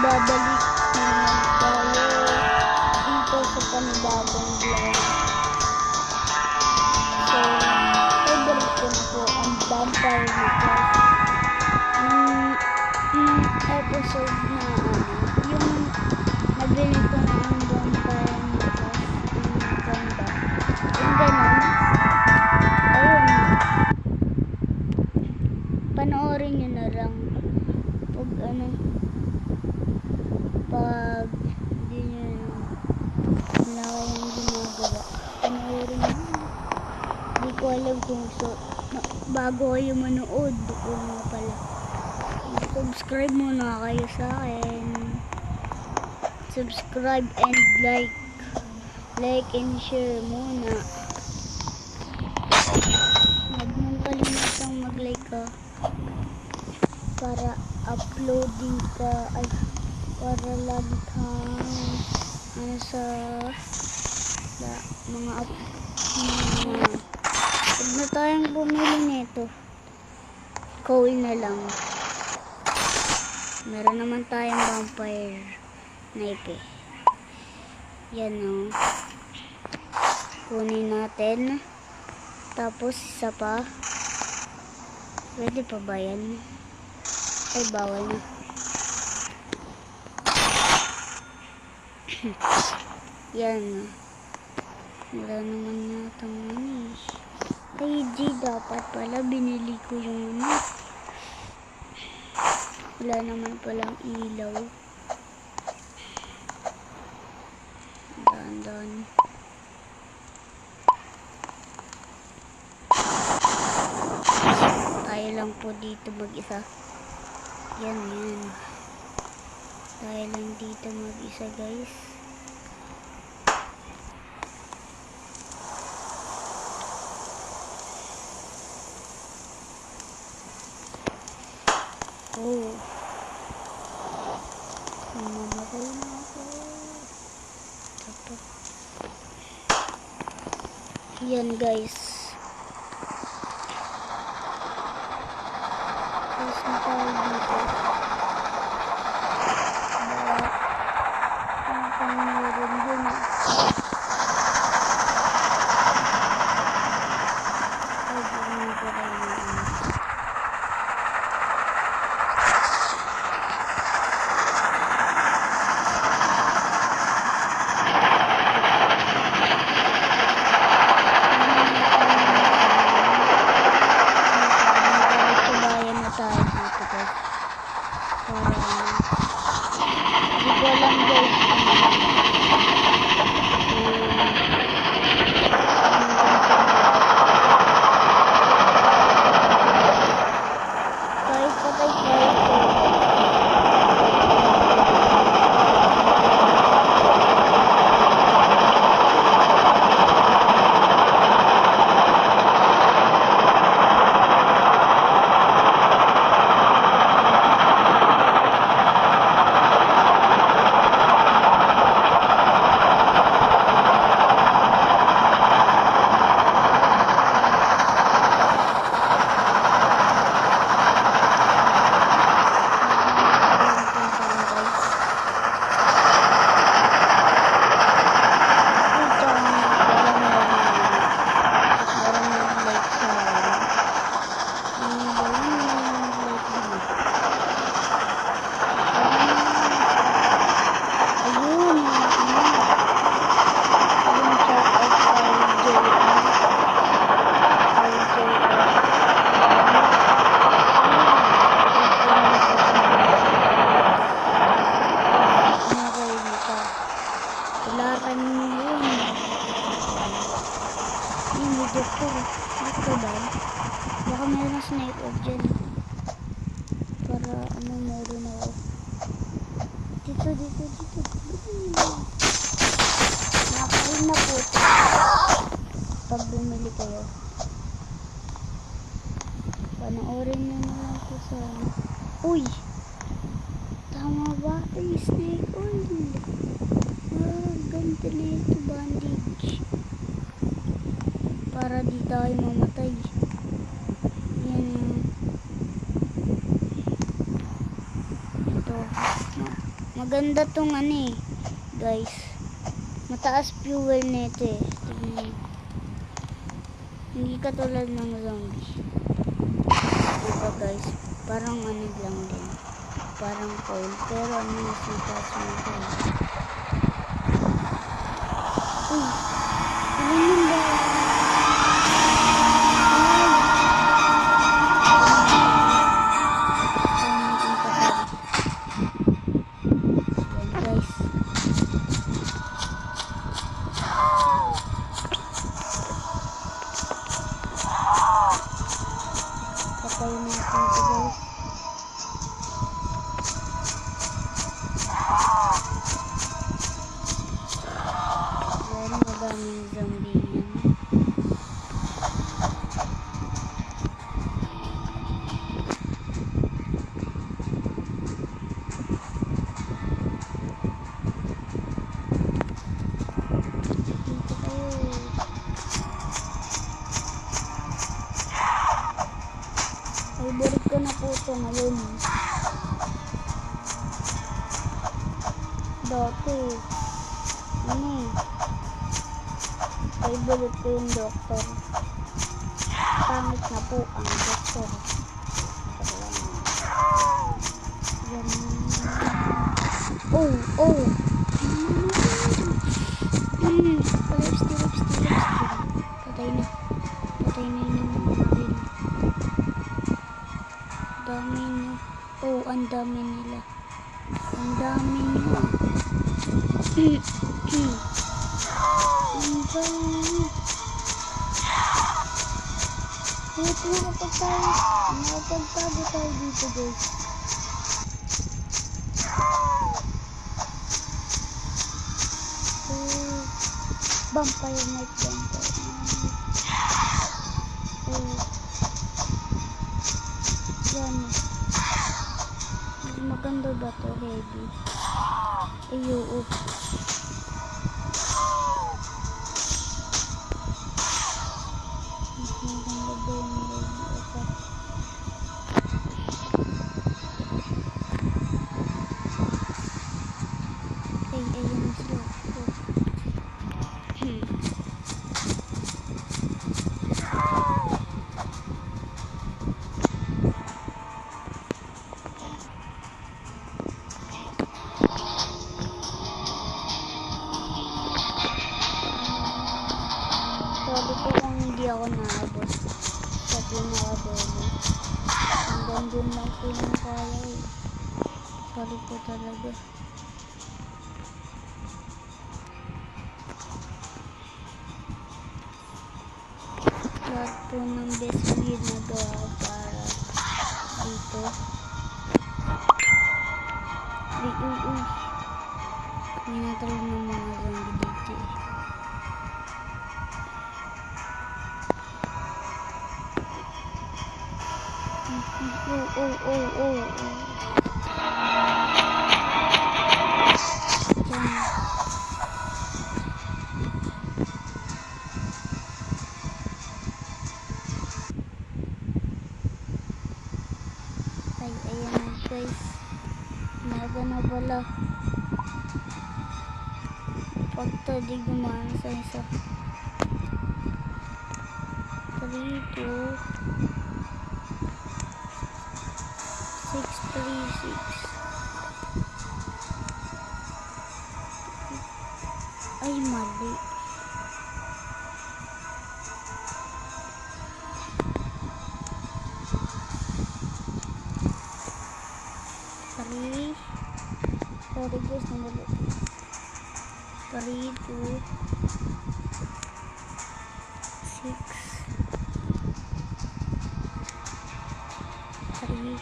magbabalik naman tayo dito sa panibagong vlog. So, favorite ko na po ang Vampire Lucas. Yung episode na yung nabili ko na ang Vampire Lucas, yung ganda. Yung ganun. Ayun. Panoorin nyo na lang. Pag hindi nyo wala kayong ginagawa, panoorin nyo. Hindi ko alam kung bago kayo manood o nga pala, subscribe muna kayo sa akin. Subscribe and like and share muna. Huwag mong kalimutang mag-like ka para uploading ka, para lagi kang sa mga huwag na tayong bumili nito, call na lang. Meron naman tayong vampire knife yan kunin natin. Tapos isa pa, pwede pa ba yan? Ay, bawal na. Yan. Wala naman yatang Ay, dapat pala binili ko yung wala naman palang ilaw. Dahan-dahan. Tayo lang po dito mag-isa. Yan. Tayo lang dito mag-isa, guys. Oh. Mamamatay na ako. Tapos. Yan, guys. Tapos na tayo dito. Meron dun. Baka meron na sniper dyan. Para meron ako. Dito. Nakain na po. Pag bumili kayo. Panoorin nyo na lang po sa uy! Tama ba? Ay, snake oil. Ganda na ito, bandage. Para di tayo mamatay. Yan. Ito. Maganda tong ano eh, guys. Mataas fuel nito eh. Tignan mo. Hindi katulad ng zombie. Diba guys? Parang ano lang din. Parang cold. Pero ano mas mataas nito eh. Uy! Ano yun ba? Patay natin ito guys. Yan, madaming zombie yan. Dito kayo. Favorite ko na po ito ngayon. Dati, ano eh, favorite ko yung doktor. Pangit na po ang doktor. Oh, oh! Live steal. Patay na. Patay na yun yung mga rin. Dami nyo. Oh, ang dami nila. Ang dami nyo. Ang dami. Ito nakapagtago tayo dito guys. Vampire Night. Oh. Yan. Maganda ba to? Heavy. Ayo, oh. Maganda ba yung heavy? Okay. Ay, ayun na sila. Sorry po kung hindi ako naabot sa pinaka-dulo. Hanggang dun lang po yung kaya eh. Sorry po talaga. Lahat po ng best way na gawa para dito. Uy. May natalo ng mga zombie dito eh. Oh. Ay, ayan na guys. Naga na pala. Pagta di gumana sa isa. 3, 2, 6, 3, 6. Ay, mali. Sorry guys, namuli. 3, 2, 6, 3,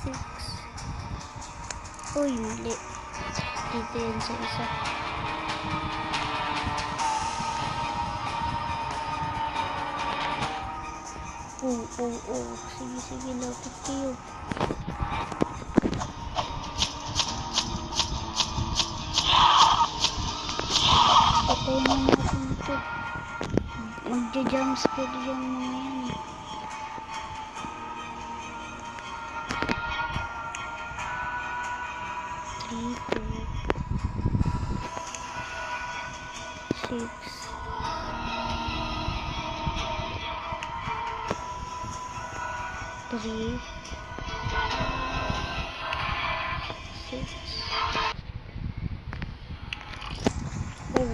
6. Uy, mali. Dito yun sa isa. Oh. Sige, lapit kayo. Patay na natin ito. Magja-jumpscare yung mga yan. 3, 6. Oh.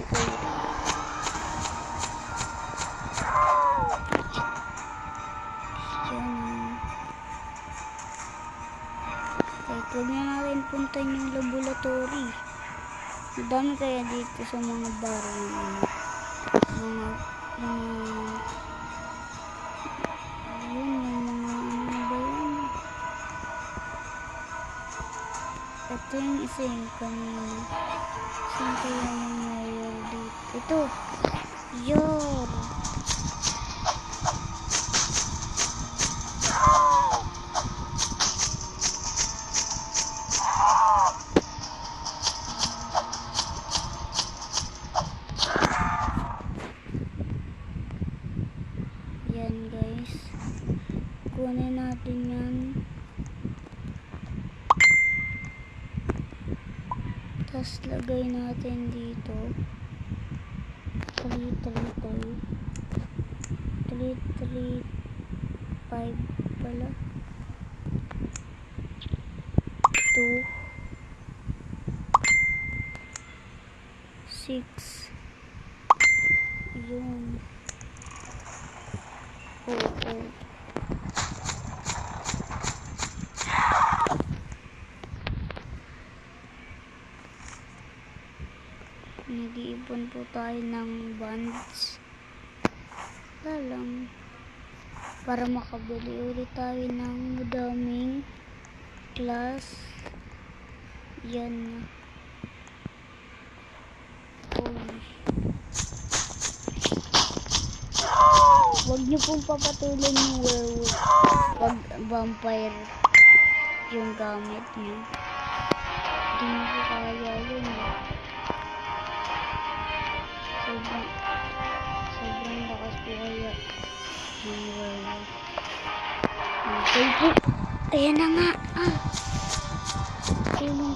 Kahit huwag na natin puntahan yung laboratory. Madami kaya dito sa mga bar yung ito yung isa yung kanina. Saan kaya yung mayor dito? Ito! Yor! Yan guys. Kunin natin yan. Tapos lagay natin dito 335 pala 2 6 yun. Nag-iipon po tayo ng bonds lang para makabili ulit tayo ng madaming class. Yan na. Huwag niyo pong papatulan yung werewolf pag vampire yung gamit niyo. Hindi niyo po kaya yun sobrang lakas po kaya yung werewolf. Okay po. Ayan na nga. Tulong.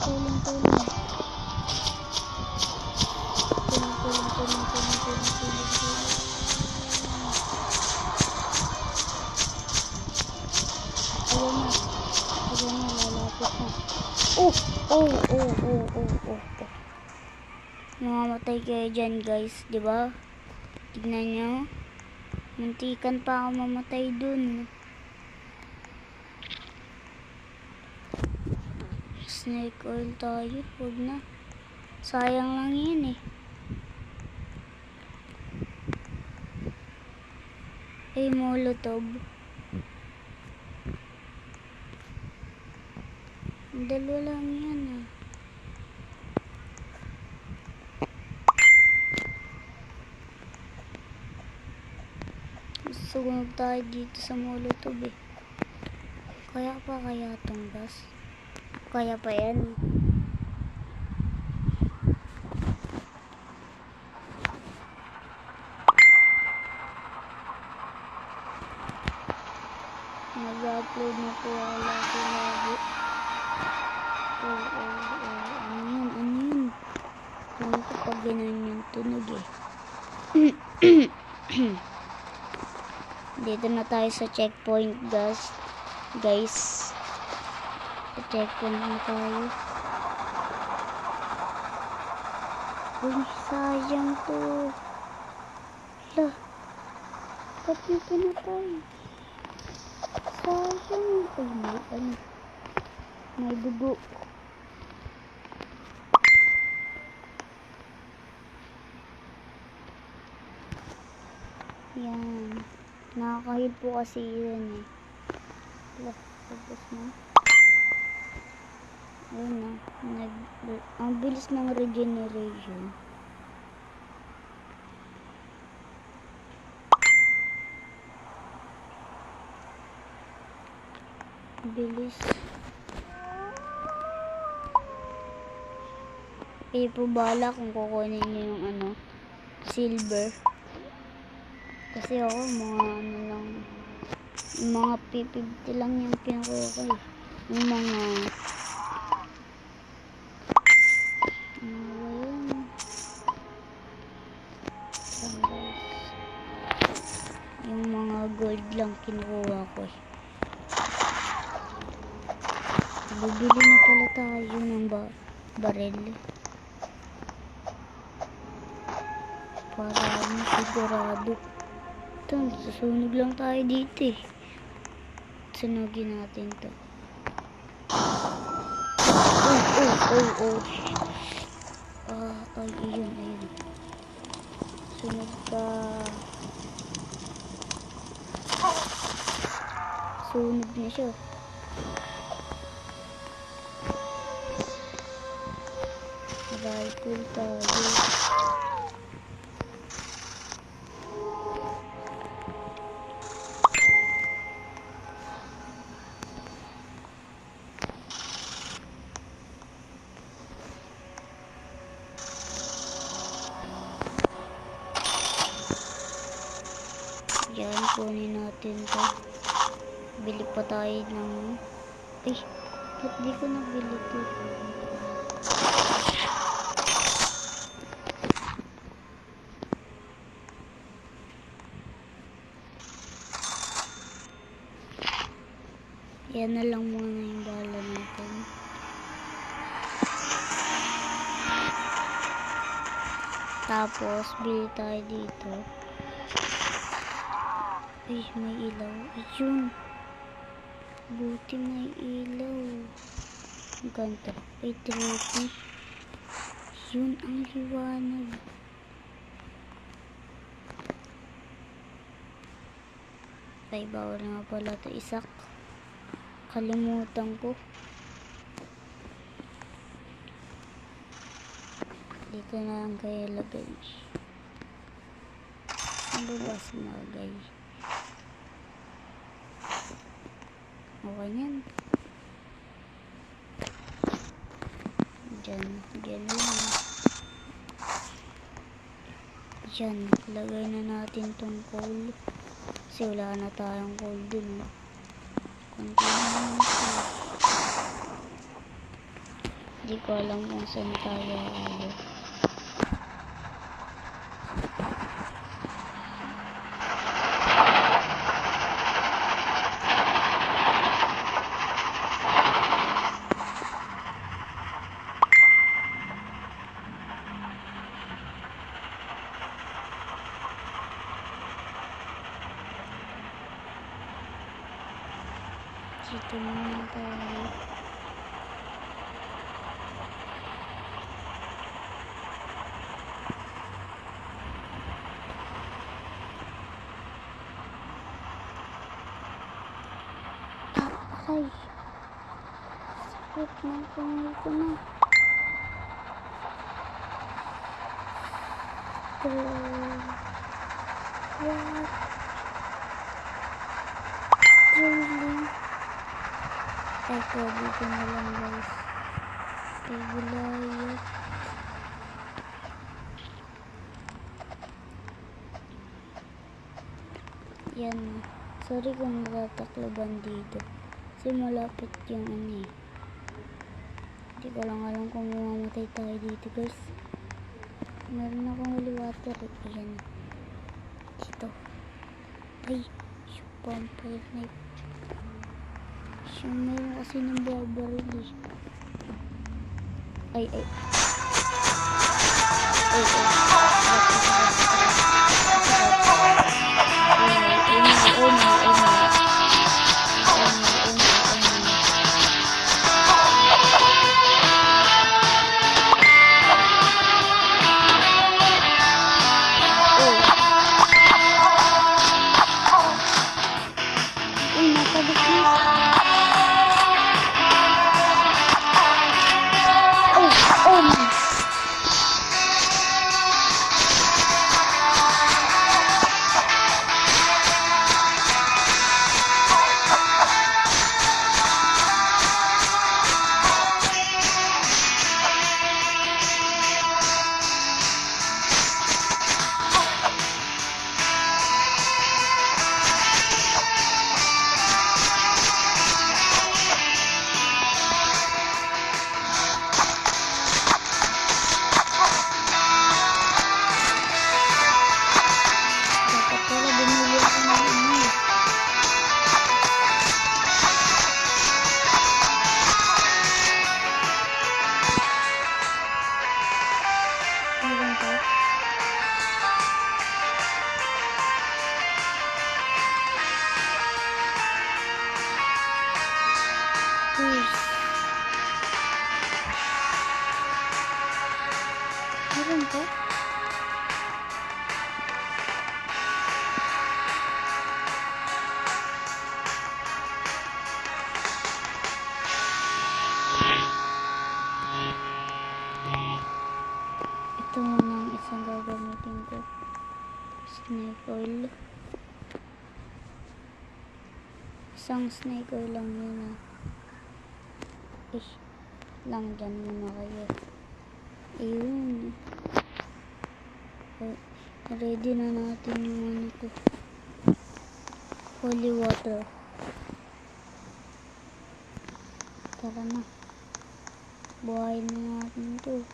Ayan na, lalapit na. Mamamatay kayo dyan guys, di ba? Tignan nyo. Muntikan pa ako mamatay dun. Snake oil tayo, huwag na. Sayang lang yun molotov. Dalawa lang yan Sunog tayo dito sa molotov Kaya tong gas? Kaya pa yan. Nag-upload na po lagi. Ano yun? Ano ko pag ganun yung tunog Dito na tayo sa checkpoint guys. Sa checkpoint na tayo. Sayang to. Lah, ba't yung pinatay? Sayang. May dugo. Yan. Nakakahid po kasi yun Tapos na. Ayun ang bilis ng regeneration. Bilis. Po bala kung kukunin nyo yung silver. Kasi ako mga P50 lang yung kinukuha yung mga gold lang kinukuha ko Bibili na pala tayo ng baril. Para sigurado. Ito, susunog lang tayo dito eh. Sunugin natin to. Oh. Ay, ayun. Sunog ka. Sunog na siya. Rifle tayo. Yan, kunin natin to. Bili pa tayo ng... Ay, ba't di ko nabili to? Yan na lang muna yung bala natin. Tapos, bili tayo dito. Ay, may ilaw. Ayun. Buti may ilaw. Ang ganda. Ay, trophy. Yun ang liwanag. Ay, bawal nga pala ito isak. Kalimutan ko. Dito na lang kayo lagay. Ano ba sumagay? Okay yan. Diyan lang. Diyan, lagay na natin tong coal. Kasi wala na tayong coal dun. Kunti na lang ito. Hindi ko alam kung saan tayo ayaw. Dito naman tayo. Ay. Sakit ng kamay ko na. What? Rolling. Ay, kobi ko na lang guys. Ay, gulayat. Yan. Sorry kung natatakloban dito. Kasi malapit yung ano eh. Hindi ko lang alam kung mamamatay tayo dito guys. Meron akong holy water. Ayan. Dito. Ay, yung vampire knife. Yung meron kasi ng barbaril eh. Ay. Cheers. Meron pa? Ito muna ang isang gagamitin ko. Snake oil. Isang snake oil lang yun ah. Lang dyan muna kayo. Ayun. Ready na natin yung ano to. Holy water. Tara na. Buhayin na natin to.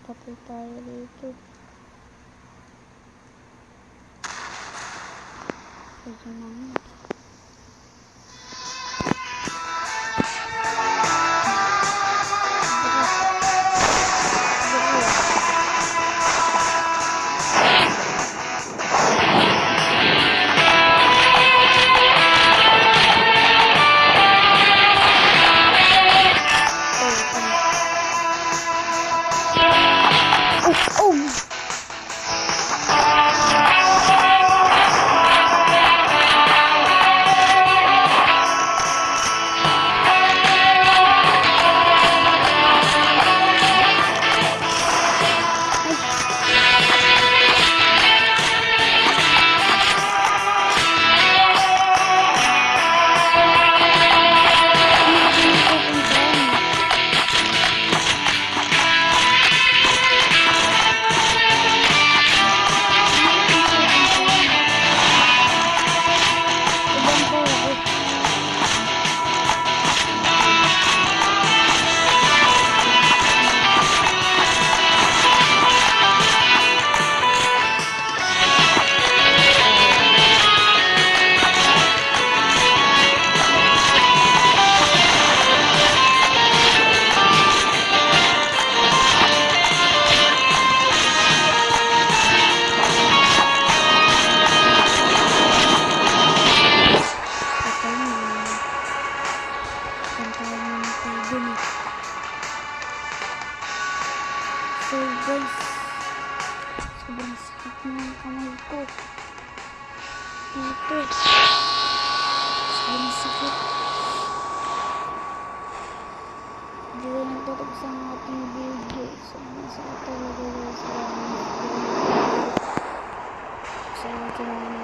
Tapos tayo dito. Pwede naman. So guys, sobrang sakit ng kamay ko dito. Sobrang sakit. Hindi ko nagtatapos ang ating video. Sobrang sakit talaga guys. Salamat.